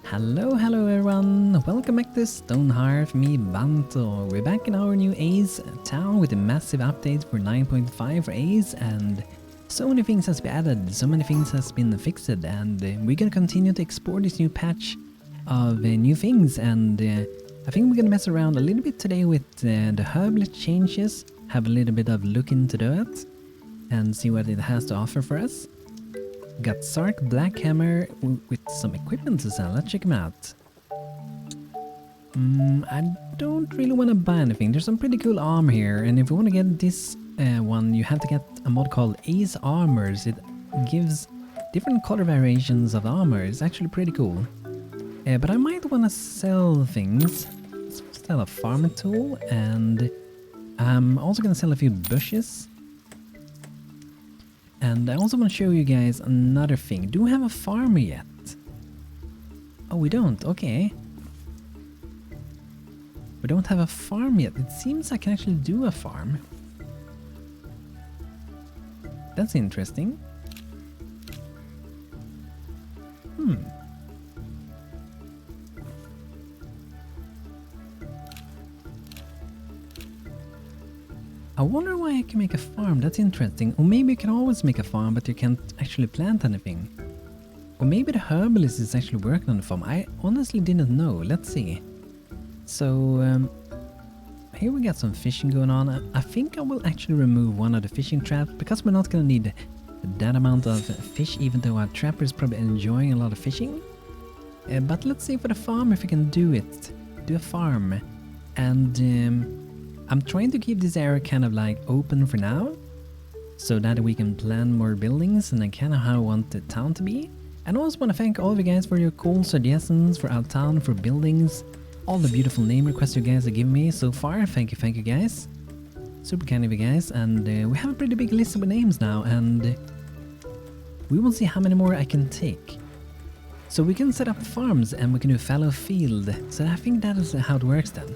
Hello everyone, welcome back to Stonehearth, me Banto. We're back in our new Ace town with a massive update for 9.5 for Ace, and so many things has been added, so many things has been fixed, and we're gonna continue to explore this new patch of new things, and I think we're gonna mess around a little bit today with the herbalist changes, have a little bit of look into that, and see what it has to offer for us. Got Sark Black Hammer with some equipment to sell. Let's check him out. I don't really want to buy anything. There's some pretty cool armor here, and if you want to get this one, you have to get a mod called Ace Armors. It gives different color variations of armor. It's actually pretty cool. But I might want to sell things. Let's sell a farming tool, and I'm also going to sell a few bushes. And I also want to show you guys another thing. Do we have a farmer yet? Oh, we don't. Okay. We don't have a farm yet. It seems I can actually do a farm. That's interesting. I wonder why I can make a farm. That's interesting. Or maybe you can always make a farm, but you can't actually plant anything. Or maybe the herbalist is actually working on the farm. I honestly didn't know. Let's see. So, here we got some fishing going on. I think I will actually remove one of the fishing traps, because we're not going to need that amount of fish, even though our trapper is probably enjoying a lot of fishing. But let's see for the farm if we can do it. Do a farm. And I'm trying to keep this area kind of like open for now, so that we can plan more buildings and kind of how I want the town to be. And I also want to thank all of you guys for your cool suggestions for our town, for buildings, all the beautiful name requests you guys have given me so far. Thank you guys. Super kind of you guys. And we have a pretty big list of names now, and we will see how many more I can take. So we can set up farms and we can do fallow field. So I think that is how it works then.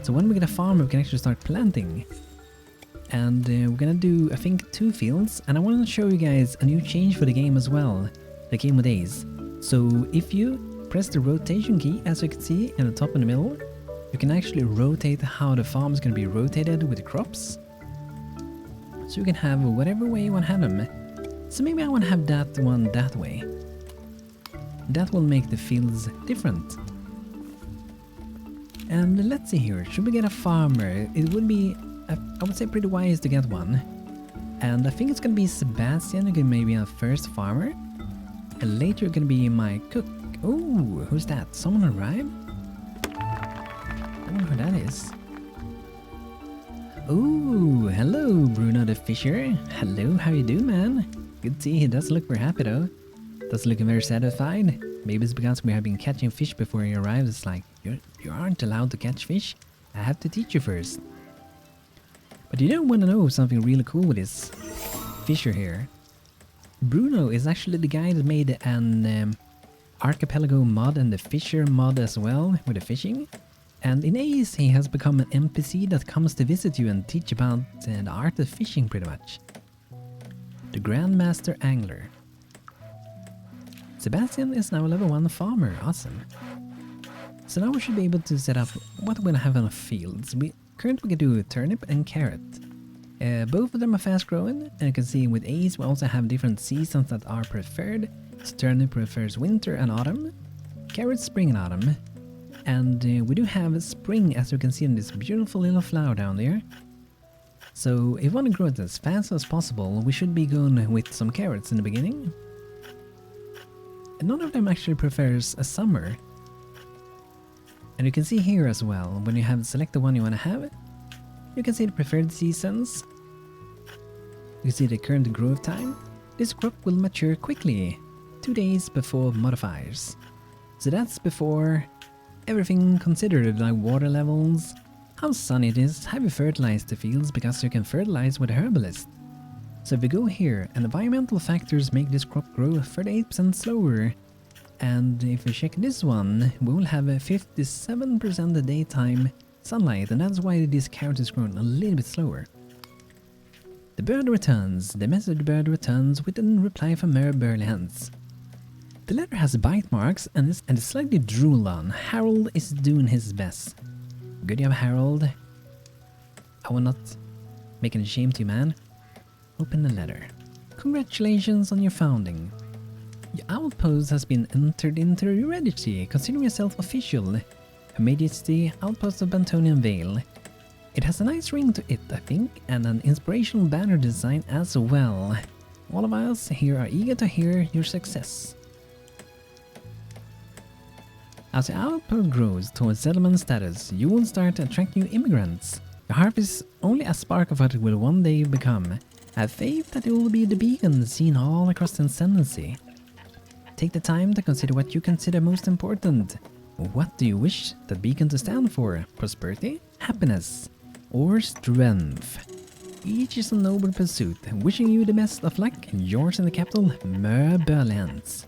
So when we get a farm, we can actually start planting. And we're gonna do, I think, 2 fields. And I want to show you guys a new change for the game as well. The game with Ace. So if you press the rotation key, as you can see in the top in the middle, you can actually rotate how the farm is gonna be rotated with the crops. So you can have whatever way you want to have them. So maybe I want to have that one that way. That will make the fields different. And let's see here, should we get a farmer? It would be, I would say, pretty wise to get one. And I think it's gonna be Sebastian, who's gonna maybe our first farmer. And later gonna be my cook. Oh, who's that? Someone arrived? I wonder who that is. Oh, hello Bruno the Fisher. Hello, how you doing, man? Good to see you. He does look very happy though. Does looking very satisfied. Maybe it's because we have been catching fish before he arrives. It's like, you aren't allowed to catch fish. I have to teach you first. But you don't want to know something really cool with this Fisher here. Bruno is actually the guy that made an Archipelago mod and the Fisher mod as well with the fishing. And in Ace he has become an NPC that comes to visit you and teach about the art of fishing pretty much. The Grandmaster Angler. Sebastian is now a level 1 farmer. Awesome. So now we should be able to set up what we're gonna have on the fields. We currently can do turnip and carrot. Both of them are fast growing, and you can see with Ace we also have different seasons that are preferred. So turnip prefers winter and autumn, carrot spring and autumn, and we do have spring, as you can see in this beautiful little flower down there. So if we want to grow it as fast as possible, we should be going with some carrots in the beginning. And none of them actually prefers a summer. And you can see here as well, when you have select the one you want to have, you can see the preferred seasons. You can see the current growth time. This crop will mature quickly, 2 days before modifiers. So that's before everything considered, like water levels, how sunny it is, have you fertilized the fields, because you can fertilize with a herbalist. So if we go here, and environmental factors make this crop grow 38% slower. And if we check this one, we will have a 57% of daytime sunlight, and that's why this carrot is growing a little bit slower. The bird returns. The message bird returns with a reply from Mare Burley Hands. The letter has bite marks and is slightly drooled on. Harold is doing his best. Good job, Harold. I will not make any shame to you, man. Open the letter. Congratulations on your founding. Your outpost has been entered into heredity. Consider yourself official. Her Majesty, Outpost of Bantonian Vale. It has a nice ring to it, I think, and an inspirational banner design as well. All of us here are eager to hear your success. As the outpost grows towards settlement status, you will start to attract new immigrants. Your harp is only a spark of what it will one day become. Have faith that it will be the beacon seen all across the ascendancy. Take the time to consider what you consider most important. What do you wish that beacon to stand for? Prosperity? Happiness? Or strength? Each is a noble pursuit. Wishing you the best of luck. Yours in the capital, Merberlands.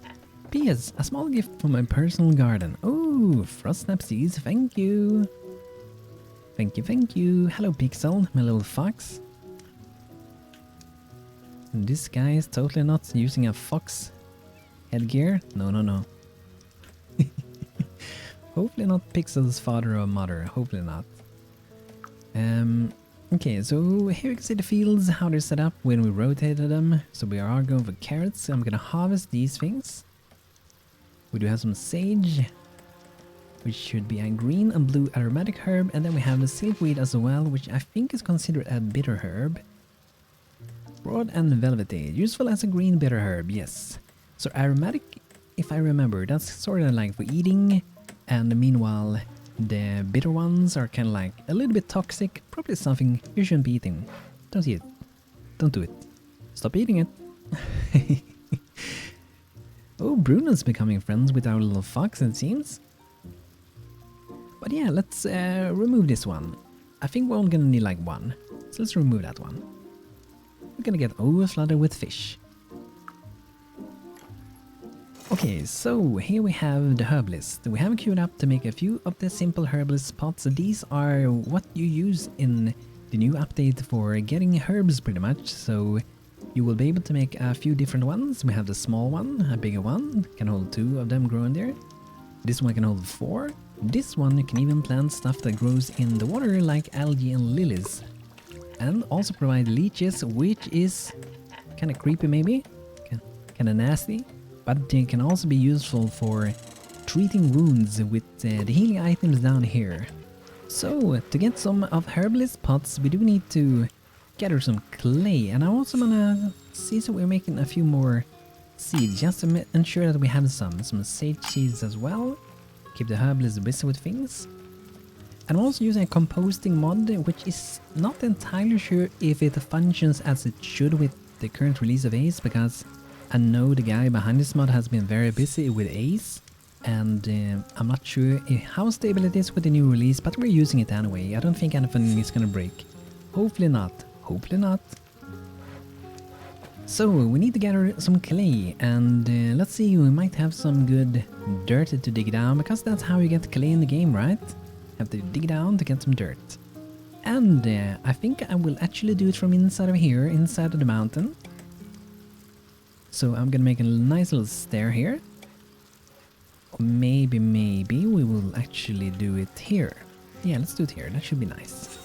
P.S. A small gift from my personal garden. Oh, Frostnap seeds, thank you. Thank you, thank you. Hello, Pixel, my little fox. This guy is totally not using a fox headgear. No, no, no. Hopefully not Pixel's father or mother. Hopefully not. Okay, so here you can see the fields, how they're set up when we rotated them. So we are going for carrots. I'm gonna harvest these things. We do have some sage, which should be a green and blue aromatic herb, and then we have the silkweed as well, which I think is considered a bitter herb. Broad and velvety, useful as a green bitter herb, yes. So aromatic, if I remember, that's sort of like for eating, and meanwhile the bitter ones are kind of like a little bit toxic, probably something you shouldn't be eating. Don't eat it. Don't do it. Stop eating it. Oh, Bruno's becoming friends with our little fox, it seems. But yeah, let's remove this one. I think we're only gonna need like one. So let's remove that one. We're gonna get overflooded with fish. Okay, so here we have the herb list. We have it queued up to make a few of the simple herbalist pots. These are what you use in the new update for getting herbs pretty much. So you will be able to make a few different ones. We have the small one, a bigger one, can hold 2 of them growing there. This one can hold 4. This one you can even plant stuff that grows in the water like algae and lilies. And also provide leeches, which is kind of creepy maybe, kind of nasty. But they can also be useful for treating wounds with the healing items down here. So to get some of herbalist pots we do need to gather some clay, and I also wanna see so we're making a few more seeds just to ensure that we have some sage seeds as well. Keep the herbalist busy with things. And I'm also using a composting mod, which is not entirely sure if it functions as it should with the current release of Ace, because I know the guy behind this mod has been very busy with Ace, and I'm not sure how stable it is with the new release, but we're using it anyway. I don't think anything is gonna break. Hopefully not. Hopefully not. So we need to gather some clay, and let's see, we might have some good dirt to dig down, because that's how you get clay in the game, right? Have to dig down to get some dirt. And I think I will actually do it from inside of here, inside of the mountain. So I'm gonna make a nice little stair here. Or maybe we will actually do it here. Yeah, let's do it here, that should be nice.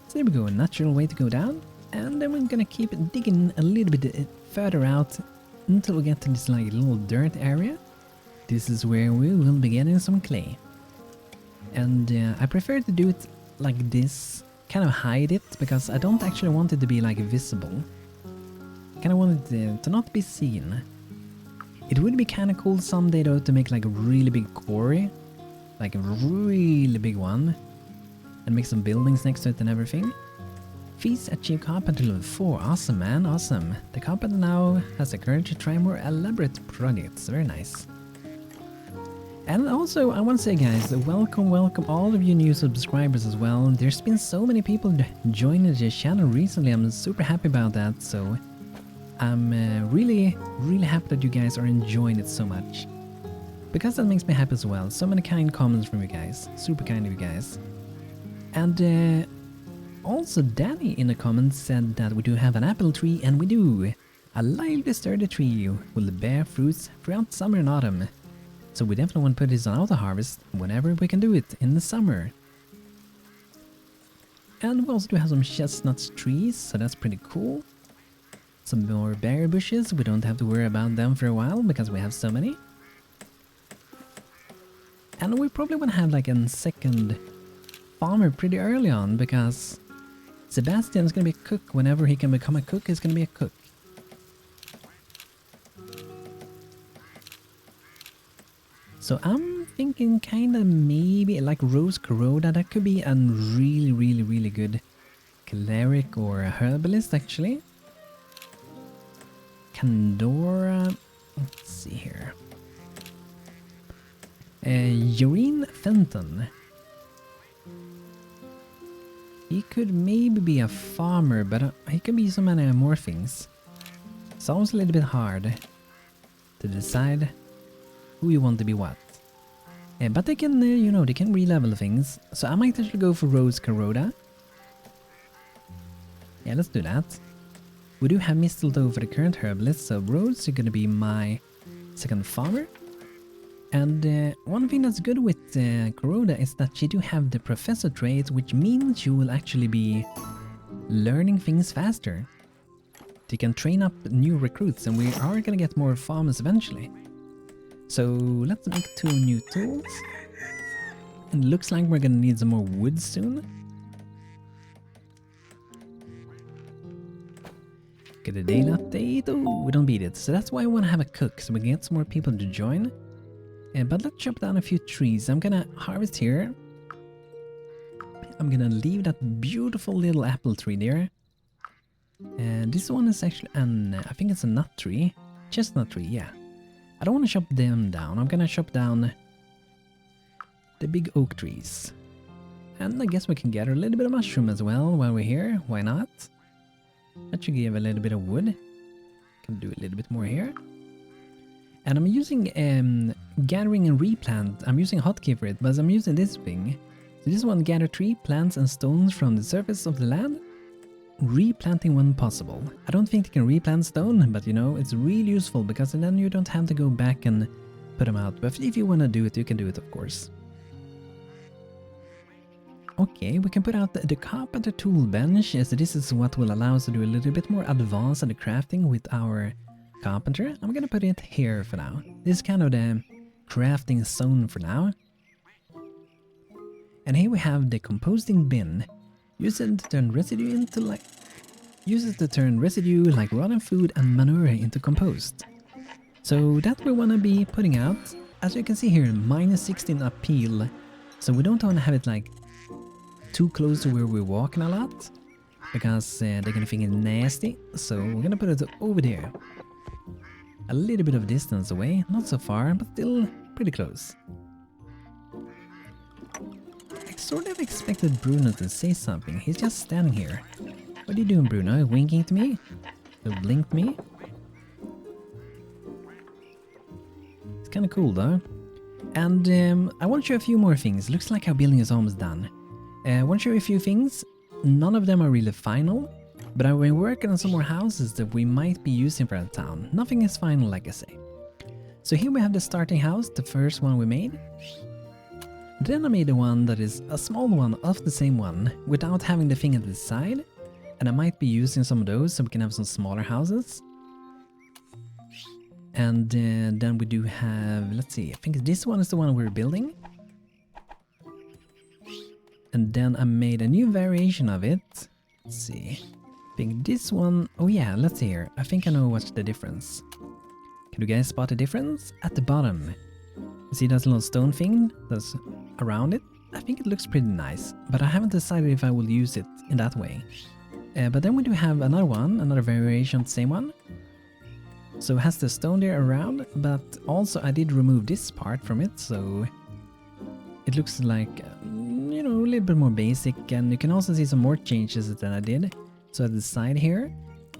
So there we go, a natural way to go down. And then we're gonna keep digging a little bit further out until we get to this like little dirt area. This is where we will be getting some clay. And I prefer to do it like this, kind of hide it, because I don't actually want it to be like visible. Kind of want it to not be seen. It would be kind of cool someday though to make like a really big quarry, like a really big one, and make some buildings next to it and everything. Feast achieve carpenter level 4. Awesome, man, awesome. The carpenter now has the courage to try more elaborate projects. Very nice. And also, I want to say guys, welcome all of you new subscribers as well. There's been so many people joining the channel recently. I'm super happy about that, so I'm really happy that you guys are enjoying it so much. Because that makes me happy as well. So many kind comments from you guys. Super kind of you guys. And also Danny in the comments said that we do have an apple tree, and we do. A lively sturdy tree will bear fruits throughout summer and autumn. So we definitely want to put this on auto harvest whenever we can do it in the summer. And we also do have some chestnut trees, so that's pretty cool. Some more berry bushes, we don't have to worry about them for a while because we have so many. And we probably want to have like a second farmer pretty early on because Sebastian is going to be a cook. Whenever he can become a cook, he's going to be a cook. So I'm thinking kind of maybe like Rose Kuroda, that could be a really good cleric or a herbalist actually. Kandora, let's see here. Yoreen Fenton. He could maybe be a farmer, but he could be so many more things. Sounds a little bit hard to decide who you want to be what. But they can, you know, they can re-level things. So I might actually go for Rose Kuroda. Yeah, let's do that. We do have Mistletoe for the current herbalist, so Rose is going to be my second farmer. And one thing that's good with Kuroda is that she do have the professor trait, which means you will actually be learning things faster. She can train up new recruits, and we are going to get more farmers eventually. So let's make 2 new tools. And looks like we're going to need some more wood soon. Get a daily update. Oh, we don't beat it. So that's why I want to have a cook, so we can get some more people to join. But let's chop down a few trees. I'm gonna harvest here. I'm gonna leave that beautiful little apple tree there. And this one is actually I think it's a nut tree. Chestnut tree, yeah. I don't want to chop them down. I'm gonna chop down the big oak trees. And I guess we can gather a little bit of mushroom as well while we're here. Why not? That should give a little bit of wood. Can do a little bit more here. And I'm using gathering and replant. I'm using a hotkey for it, but I'm using this thing. So this one, gather tree, plants and stones from the surface of the land. Replanting when possible. I don't think you can replant stone, but you know, it's really useful because then you don't have to go back and put them out. But if you want to do it, you can do it, of course. Okay, we can put out the carpenter tool bench. So this is what will allow us to do a little bit more advanced crafting with our carpenter. I'm gonna put it here for now. This is kind of the crafting zone for now. And here we have the composting bin. Use it to turn residue like rotten food and manure into compost. So that we want to be putting out, as you can see here, -16 appeal. So we don't want to have it like too close to where we're walking a lot, because they're gonna think it's nasty. So we're gonna put it over there. A little bit of distance away, not so far, but still pretty close. I sort of expected Bruno to say something. He's just standing here. What are you doing, Bruno? Winking to me? You blinked me? It's kind of cool though. And I want to show a few more things. Looks like our building is almost done. I want to show you a few things. None of them are really final, but I've been working on some more houses that we might be using for our town. Nothing is final, like I say. So here we have the starting house, the first one we made. Then I made the one that is a small one of the same one, without having the thing at the side. And I might be using some of those so we can have some smaller houses. And then we do have, let's see, I think this one is the one we're building. And then I made a new variation of it. Let's see. I think this one, oh yeah, let's see here. I think I know what's the difference. Can you guys spot the difference? At the bottom. You see that little stone thing that's around it? I think it looks pretty nice, but I haven't decided if I will use it in that way. But then we do have another one, another variation of the same one. So it has the stone there around, but also I did remove this part from it, so it looks like, you know, a little bit more basic. And you can also see some more changes that I did. So at the side here,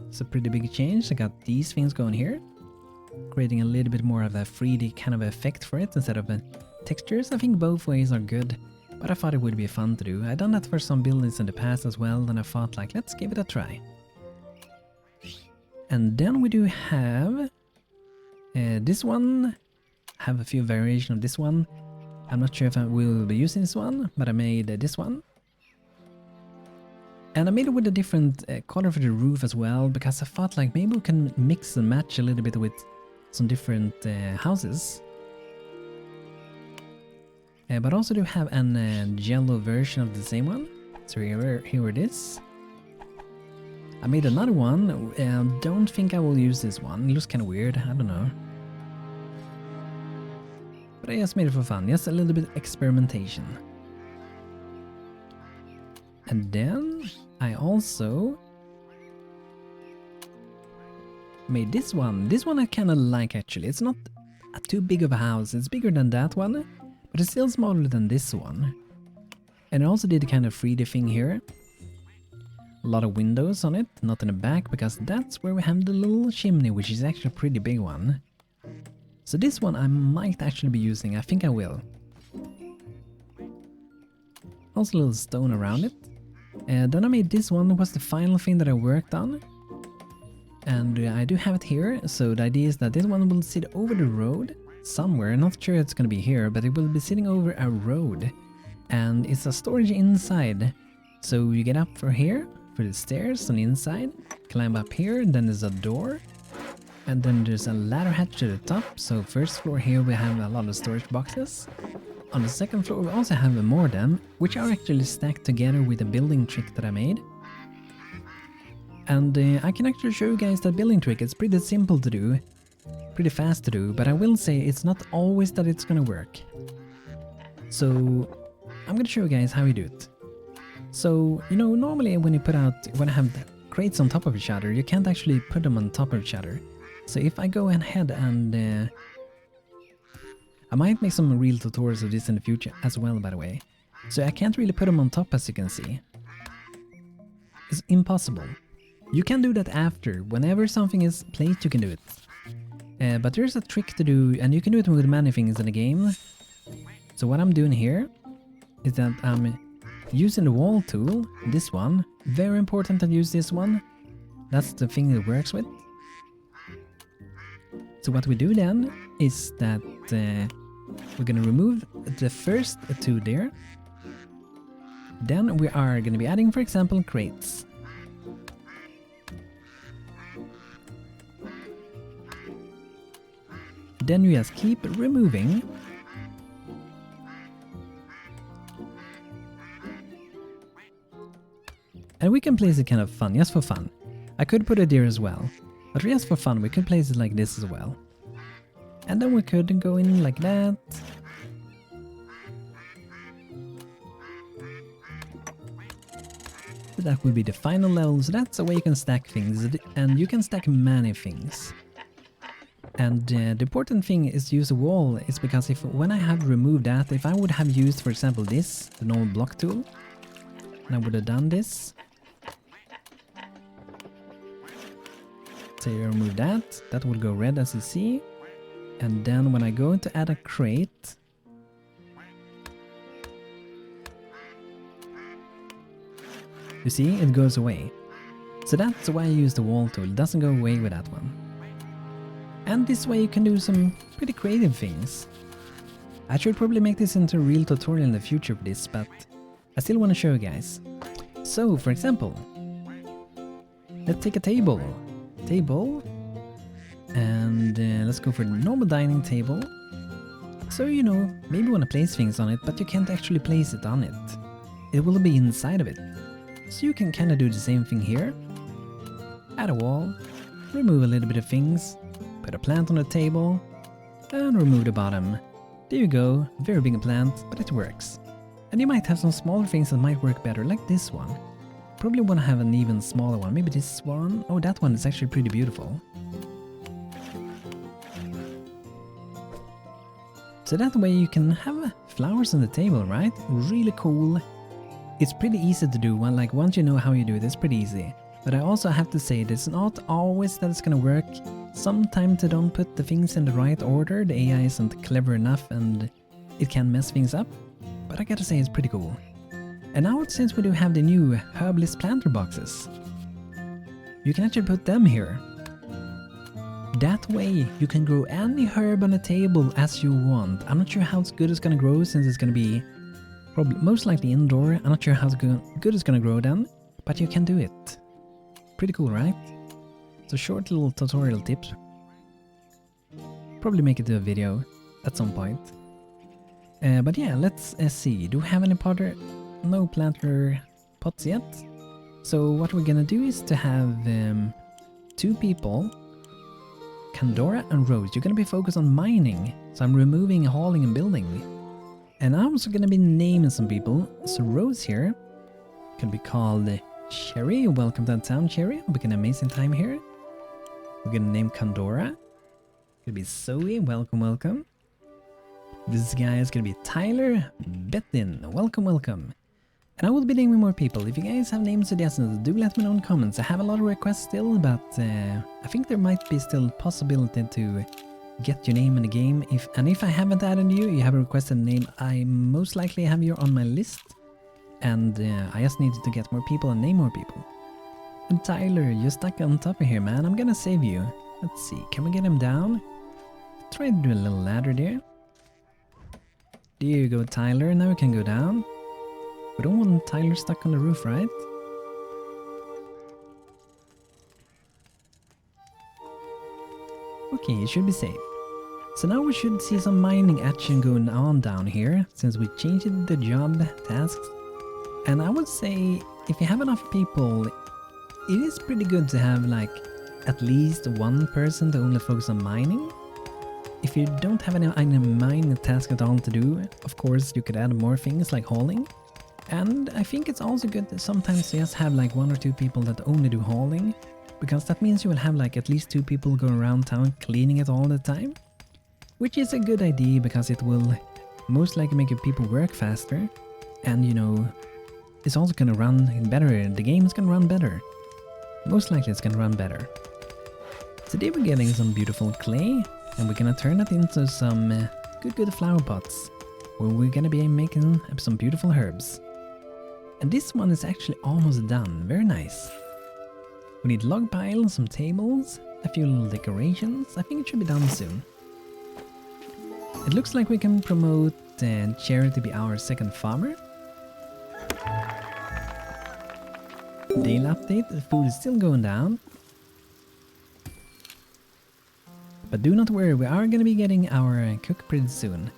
it's a pretty big change. I got these things going here, creating a little bit more of a 3D kind of effect for it instead of textures. I think both ways are good, but I thought it would be fun to do. I've done that for some buildings in the past as well, and I thought like, let's give it a try. And then we do have this one. Have a few variations of this one. I'm not sure if I will be using this one, but I made this one. And I made it with a different color for the roof as well, because I thought like maybe we can mix and match a little bit with some different houses. But also do have an yellow version of the same one. So here it is. I made another one. Don't think I will use this one. It looks kind of weird. I don't know. But I just made it for fun. Just a little bit experimentation. And then I also made this one. This one I kind of like actually. It's not too big of a house. It's bigger than that one, but it's still smaller than this one. And I also did a kind of 3D thing here. A lot of windows on it, not in the back, because that's where we have the little chimney, which is actually a pretty big one. So this one I might actually be using. I think I will. Also a little stone around it. Then I made this one, was the final thing that I worked on. And I do have it here, so the idea is that this one will sit over the road somewhere. Not sure it's gonna be here, but it will be sitting over a road. And it's a storage inside. So you get up for here, for the stairs on the inside, climb up here, then there's a door. And then there's a ladder hatch to the top, so first floor here we have a lot of storage boxes. On the second floor we also have more of them, which are actually stacked together with a building trick that I made. And I can actually show you guys that building trick. It's pretty simple to do, pretty fast to do, but I will say it's not always that it's gonna work. So I'm gonna show you guys how you do it. So, you know, normally when I have crates on top of each other, you can't actually put them on top of each other. So if I go ahead and I might make some real tutorials of this in the future as well, by the way. So I can't really put them on top, as you can see. It's impossible. You can do that after. Whenever something is placed, you can do it. But there's a trick to do, and you can do it with many things in the game. So what I'm doing here is that I'm using the wall tool, this one. Very important to use this one. That's the thing it works with. So what we do then is that we're gonna remove the first two there. Then we are gonna be adding, for example, crates. Then you just keep removing. And we can place it kind of fun, just for fun. I could put it there as well, but just for fun we could place it like this as well. And then we could go in like that. So that will be the final level, so that's a way you can stack things, and you can stack many things. And the important thing is to use a wall, is because when I have removed that, if I would have used, for example, this, the normal block tool, and I would have done this. So you remove that, that will go red as you see. And then when I go to add a crate, you see, it goes away. So that's why I use the wall tool, it doesn't go away with that one. And this way you can do some pretty creative things. I should probably make this into a real tutorial in the future for this, but I still want to show you guys. So, for example, let's take a table. And let's go for the normal dining table. So, you know, maybe you want to place things on it, but you can't actually place it on it. It will be inside of it. So you can kind of do the same thing here. Add a wall, remove a little bit of things, put a plant on the table, and remove the bottom. There you go, very big plant, but it works. And you might have some smaller things that might work better, like this one. Probably want to have an even smaller one, maybe this one. Oh, that one is actually pretty beautiful. So that way you can have flowers on the table, right? Really cool. It's pretty easy to do, like once you know how you do it, it's pretty easy. But I also have to say, it's not always that it's gonna work. Sometimes they don't put the things in the right order, the AI isn't clever enough and it can mess things up. But I gotta say, it's pretty cool. And now since we do have the new herbalist planter boxes, you can actually put them here. That way you can grow any herb on the table as you want. I'm not sure how good it's gonna grow since it's gonna be probably most likely indoor. I'm not sure how good it's gonna grow then, but you can do it. Pretty cool, right? So short little tutorial tips. Probably make it to a video at some point. But yeah, let's see. Do we have any potter? No planter pots yet. So what we're gonna do is to have 2 people, Kandora and Rose. You're gonna be focused on mining. So I'm removing, hauling and building. And I'm also gonna be naming some people. So Rose here can be called Cherry. Welcome to the town, Cherry. Hope you had an amazing time here. We're gonna name Kandora. Gonna be Zoe. Welcome, welcome. This guy is gonna be Tyler Bettin. Welcome, welcome. And I will be naming more people. If you guys have name suggestions, do let me know in the comments. I have a lot of requests still, but I think there might be still possibility to get your name in the game. If I haven't added you have a requested name, I most likely have you on my list. And I just needed to get more people and name more people. And Tyler, you're stuck on top of here, man. I'm gonna save you. Let's see, can we get him down? Try to do a little ladder there. There you go, Tyler. Now we can go down. We don't want Tyler stuck on the roof, right? Okay, it should be safe. So now we should see some mining action going on down here, since we changed the job tasks. And I would say, if you have enough people, it is pretty good to have like at least 1 person to only focus on mining. If you don't have any mining task at all to do, of course you could add more things like hauling. And I think it's also good that sometimes just have like 1 or 2 people that only do hauling, because that means you will have like at least 2 people going around town cleaning it all the time. Which is a good idea because it will most likely make your people work faster, and you know, it's also gonna run better. The game is gonna run better. Most likely it's gonna run better. Today we're getting some beautiful clay, and we're gonna turn it into some good flower pots, where we're gonna be making some beautiful herbs. And this one is actually almost done. Very nice. We need log piles, some tables, a few little decorations. I think it should be done soon. It looks like we can promote Cherry to be our second farmer. Daily update, the food is still going down. But do not worry, we are going to be getting our cook pretty soon.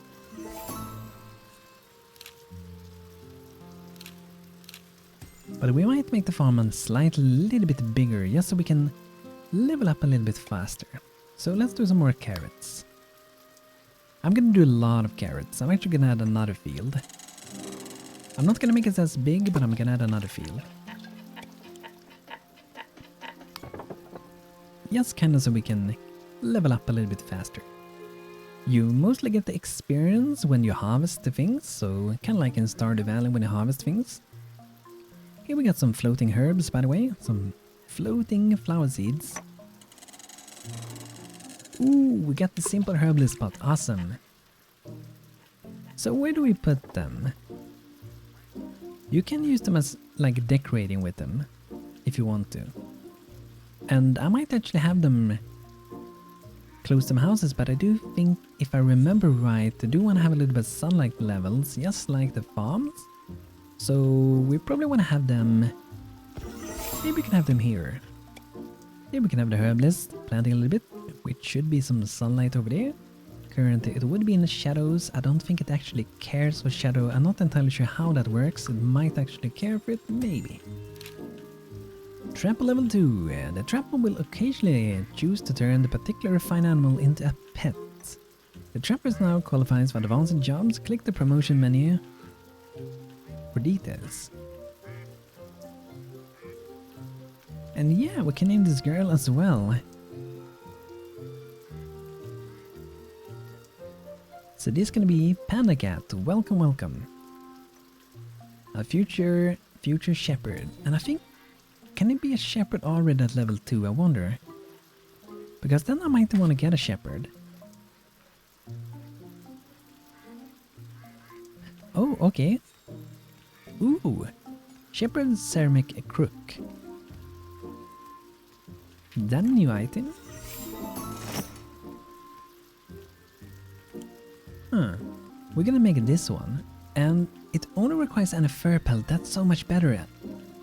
But we might make the farm a little bit bigger, just so we can level up a little bit faster. So let's do some more carrots. I'm gonna do a lot of carrots. I'm actually gonna add another field. I'm not gonna make it as big, but I'm gonna add another field. Just kinda so we can level up a little bit faster. You mostly get the experience when you harvest the things, so kinda like in Stardew Valley when you harvest things. Here we got some floating herbs, by the way. Some floating flower seeds. Ooh, we got the simple herbalist pot. Awesome. So where do we put them? You can use them as like decorating with them, if you want to. And I might actually have them close to houses, but I do think, if I remember right, I do want to have a little bit of sunlight levels, just like the farms. So we probably want to have them, maybe we can have them here. Here we can have the herbalist planting a little bit, which should be some sunlight over there. Currently it would be in the shadows. I don't think it actually cares for shadow. I'm not entirely sure how that works. It might actually care for it, maybe. Trapper level 2. The trapper will occasionally choose to turn the particular fine animal into a pet. The trapper now qualifies for advanced jobs. Click the promotion menu for details. And yeah, we can name this girl as well. So this is gonna be Panda Cat. Welcome, welcome. A future shepherd. And I think, can it be a shepherd already at level 2? I wonder. Because then I might want to get a shepherd. Oh, okay. Ooh. Shepherd ceramic crook. That a new item? Huh. We're gonna make it this one. And it only requires an fur pelt. That's so much better.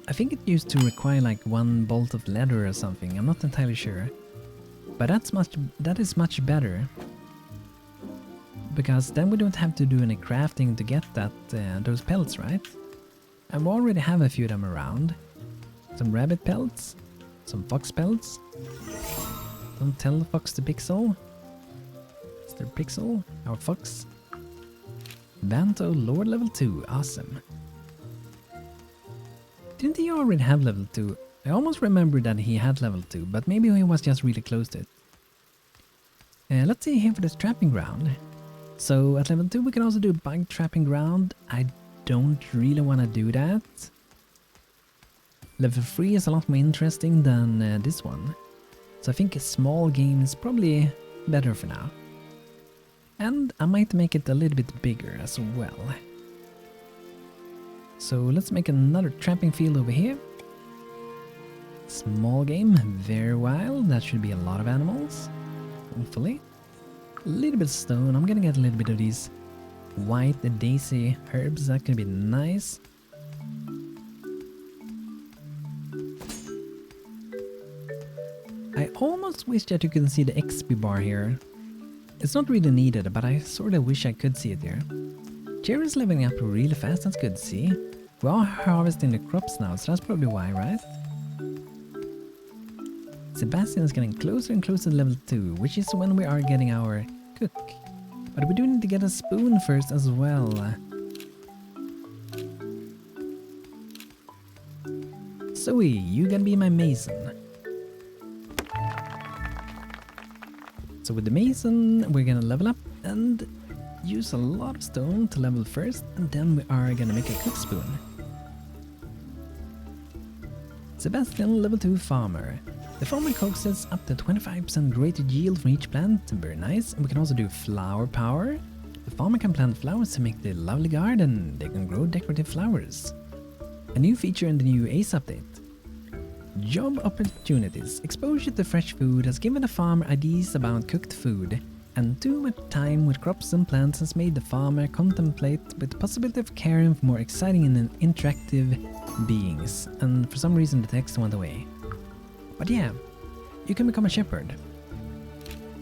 I think it used to require like 1 bolt of leather or something. I'm not entirely sure. But that is much better. Because then we don't have to do any crafting to get those pelts, right? And we already have a few of them around. Some rabbit pelts. Some fox pelts. Don't tell the fox the pixel. Is there pixel? Our fox. Banto Lord level 2. Awesome. Didn't he already have level 2? I almost remember that he had level 2, but maybe he was just really close to it. Let's see here for this trapping ground. So at level 2 we can also do bug trapping ground. I don't really want to do that. Level 3 is a lot more interesting than this one. So I think a small game is probably better for now. And I might make it a little bit bigger as well. So let's make another trapping field over here. Small game, very wild. That should be a lot of animals. Hopefully. A little bit of stone. I'm gonna get a little bit of these white daisy herbs. That can be nice. I almost wish that you can see the XP bar here. It's not really needed, but I sort of wish I could see it here. Cherry's leveling up really fast, that's good to see. We are harvesting the crops now, so that's probably why, right? Sebastian is getting closer and closer to level 2, which is when we are getting our cook. But we do need to get a spoon first as well. Zoe, you gonna be my mason. So with the mason, we're gonna level up and use a lot of stone to level first, and then we are gonna make a cook spoon. Sebastian, level 2 farmer. The farmer coaxes up to 25% greater yield from each plant, very nice. And we can also do flower power. The farmer can plant flowers to make the lovely garden. They can grow decorative flowers. A new feature in the new ACE update. Job opportunities. Exposure to fresh food has given the farmer ideas about cooked food, and too much time with crops and plants has made the farmer contemplate with the possibility of caring for more exciting and interactive beings. And for some reason the text went away. But yeah, you can become a shepherd.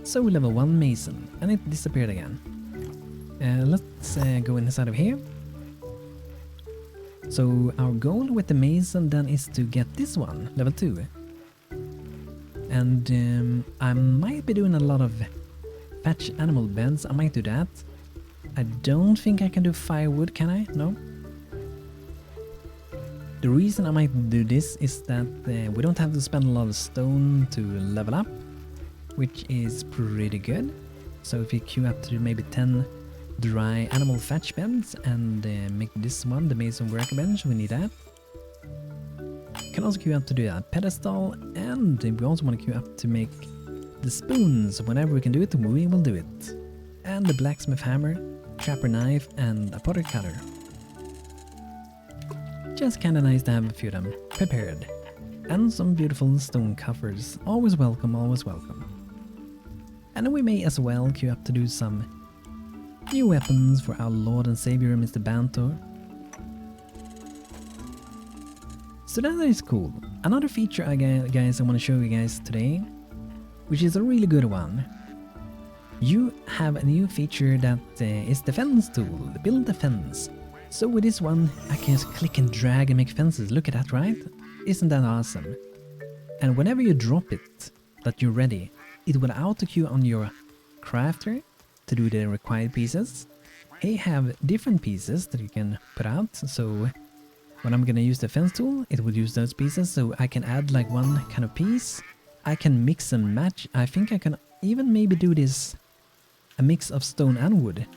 So we level 1 mason, and it disappeared again. Let's go inside of here. So our goal with the mason then is to get this one, level 2. And I might be doing a lot of fetch animal beds, I might do that. I don't think I can do firewood, can I? No. The reason I might do this is that we don't have to spend a lot of stone to level up, which is pretty good. So if you queue up to maybe 10 dry animal fetch beds and make this one the mason workbench, we need that. Can also queue up to do a pedestal, and we also want to queue up to make the spoons. Whenever we can do it, we will do it. And the blacksmith hammer, trapper knife, and a potter cutter. Just kinda nice to have a few of them prepared. And some beautiful stone covers. Always welcome, always welcome. And then we may as well queue up to do some new weapons for our Lord and Savior Mr. Banto. So that is cool. Another feature guys I want to show you guys today, which is a really good one. You have a new feature that is the fence tool, the build a fence. So with this one I can just click and drag and make fences. Look at that, right? Isn't that awesome? And whenever you drop it, that you're ready, it will auto queue on your crafter to do the required pieces. They have different pieces that you can put out, so when I'm gonna use the fence tool, it will use those pieces, so I can add like one kind of piece. I can mix and match. I think I can even maybe do this, a mix of stone and wood.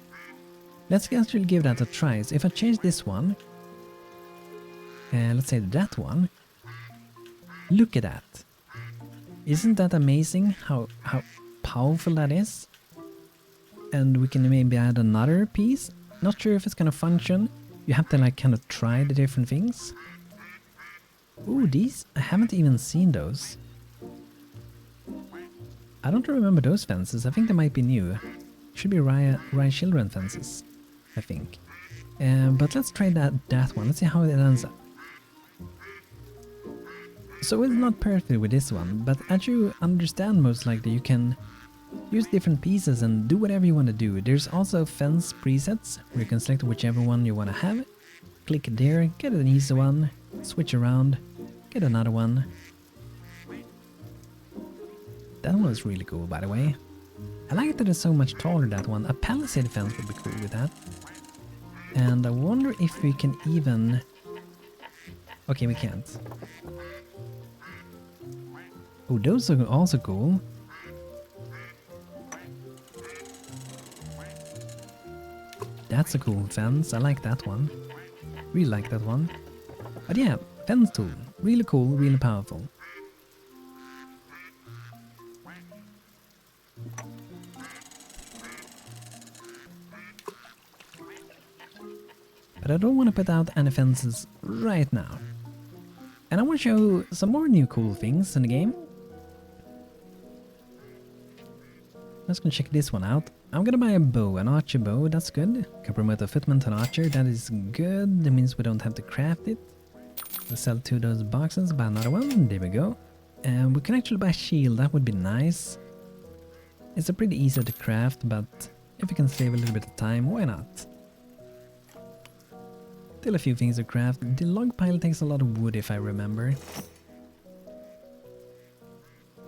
Let's actually give that a try. So if I change this one, let's say that one, look at that. Isn't that amazing how powerful that is? And we can maybe add another piece. Not sure if it's gonna function. You have to like kind of try the different things. Ooh, these, I haven't even seen those. I don't remember those fences. I think they might be new. Should be Rye children fences, I think. But let's try that one. Let's see how it ends up. So it's not perfect with this one, but as you understand most likely you can use different pieces and do whatever you want to do. There's also fence presets where you can select whichever one you want to have. Click there, get an easy one, switch around, get another one. That one was really cool, by the way. I like that it's so much taller, that one. A palisade fence would be cool with that. And I wonder if we can even... Okay, we can't. Oh, those are also cool. That's a cool fence. I like that one. Really like that one. But yeah, fence tool. Really cool, really powerful. But I don't want to put out any fences right now. And I want to show some more new cool things in the game. Let's go check this one out. I'm gonna buy a bow, an archer bow, that's good. Can promote a footman to an archer, that is good. That means we don't have to craft it. We'll sell 2 of those boxes, buy another one, there we go. And we can actually buy a shield, that would be nice. It's a pretty easy to craft, but if we can save a little bit of time, why not? Still a few things to craft. The log pile takes a lot of wood if I remember.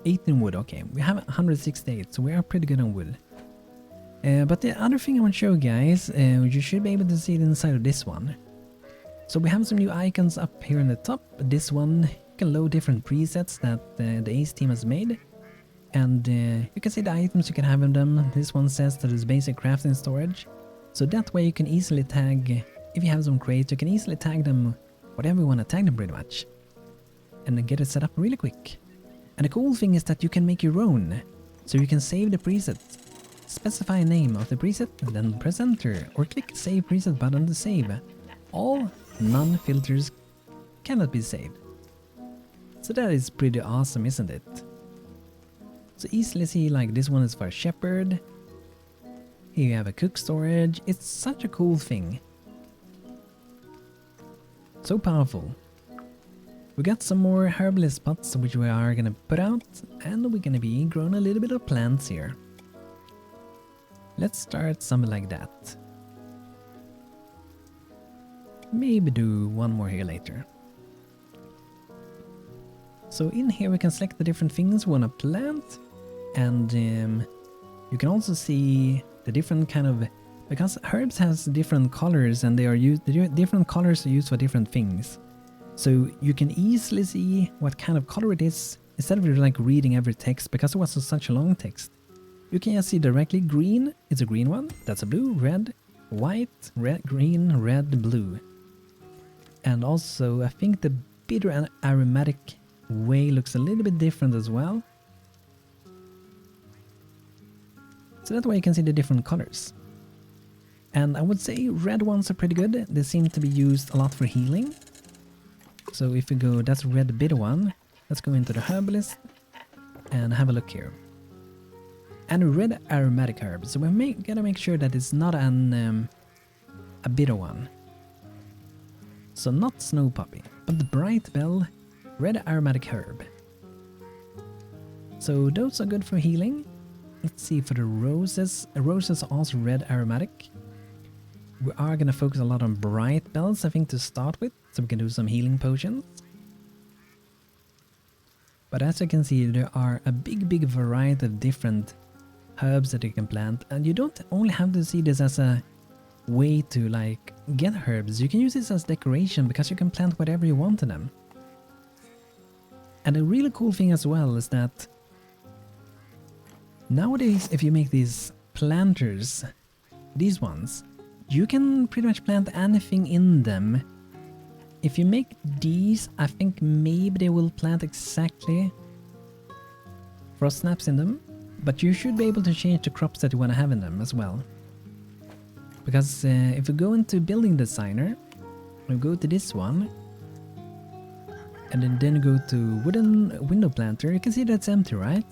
18 wood, okay. We have 168, so we are pretty good on wood. But the other thing I want to show you guys, you should be able to see it inside of this one. So we have some new icons up here in the top. This one, you can load different presets that the Ace team has made. And you can see the items you can have in them. This one says that it's basic crafting storage. So that way you can easily tag, if you have some crates, you can easily tag them whatever you want to tag them pretty much. And then get it set up really quick. And the cool thing is that you can make your own. So you can save the preset. Specify a name of the preset, then press enter, or click save preset button to save. All non-filters cannot be saved. So that is pretty awesome, isn't it? So easily see, like this one is for a shepherd. Here you have a cook storage. It's such a cool thing. So powerful. We got some more herbalist pots which we are gonna put out, and we're gonna be growing a little bit of plants here. Let's start something like that. Maybe do one more here later. So in here we can select the different things we want to plant, and you can also see the different kind of, because herbs has different colors and they are used, different colors are used for different things. So you can easily see what kind of color it is instead of like reading every text, because it was such a long text. You can just see directly green, it's a green one, that's a blue, red, white, red, green, red, blue. And also I think the bitter and aromatic way looks a little bit different as well. So that way you can see the different colors. And I would say red ones are pretty good, they seem to be used a lot for healing. So if we go, that's red bitter one, let's go into the herbalist and have a look here. And red aromatic herb, so we gotta make sure that it's not a bitter one. So not snow poppy, but the bright bell, red aromatic herb. So those are good for healing. Let's see for the roses. Roses are also red aromatic. We are gonna focus a lot on bright bells, I think, to start with, so we can do some healing potions. But as you can see, there are a big variety of different herbs that you can plant, and you don't only have to see this as a way to like get herbs, you can use this as decoration because you can plant whatever you want in them. And a really cool thing as well is that nowadays if you make these planters, these ones, you can pretty much plant anything in them. If you make these, I think maybe they will plant exactly frost snaps in them. But you should be able to change the crops that you want to have in them as well. Because if we go into building designer, we go to this one, and then go to wooden window planter, you can see that's empty, right?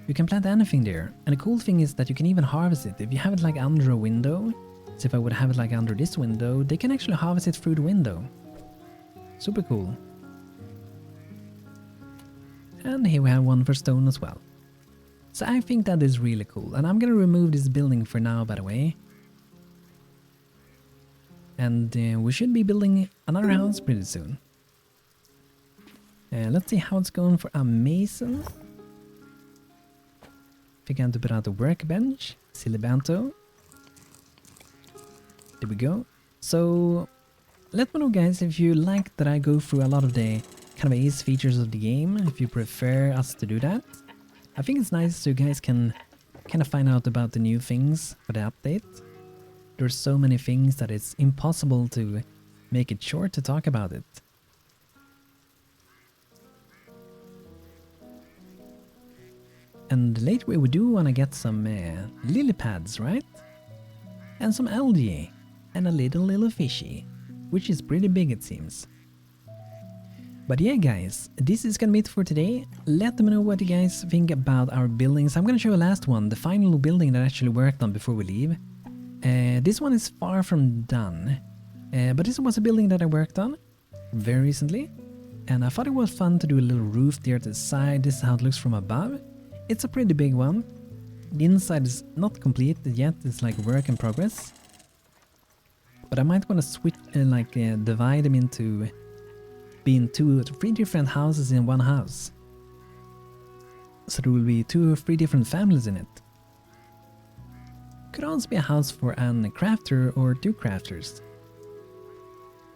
You can plant anything there. And the cool thing is that you can even harvest it. If you have it like under a window, so if I would have it like under this window, they can actually harvest it through the window. Super cool. And here we have one for stone as well. So I think that is really cool. And I'm gonna remove this building for now, by the way. And we should be building another house pretty soon. Let's see how it's going for a mason. Think I have to put out the workbench. Silly Banto. There we go. So let me know, guys, if you like that I go through a lot of the kind of ace features of the game, if you prefer us to do that. I think it's nice so you guys can kind of find out about the new things for the update. There's so many things that it's impossible to make it short to talk about it. And later we do want to get some lily pads, right? And some algae. And a little fishy. Which is pretty big, it seems. But yeah, guys, this is gonna be it for today. Let me know what you guys think about our buildings. I'm gonna show a last one, the final building that I actually worked on before we leave. This one is far from done. But this was a building that I worked on very recently. And I thought it was fun to do a little roof there at the side. This is how it looks from above. It's a pretty big one. The inside is not complete yet, it's like work in progress. But I might want to switch, divide them into being 2 or 3 different houses in one house. So there will be 2 or 3 different families in it. Could also be a house for an crafter or 2 crafters.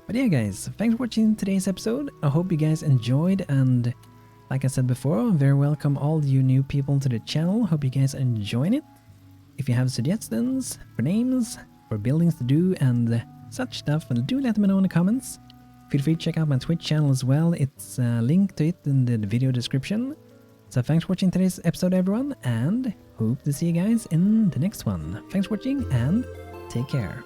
But yeah, guys, thanks for watching today's episode. I hope you guys enjoyed, and like I said before, very welcome all you new people to the channel. Hope you guys enjoying it. If you have suggestions for names, for buildings to do and such stuff, do let me know in the comments. Feel free to check out my Twitch channel as well. It's a link to it in the video description. So thanks for watching today's episode, everyone, and hope to see you guys in the next one. Thanks for watching and take care.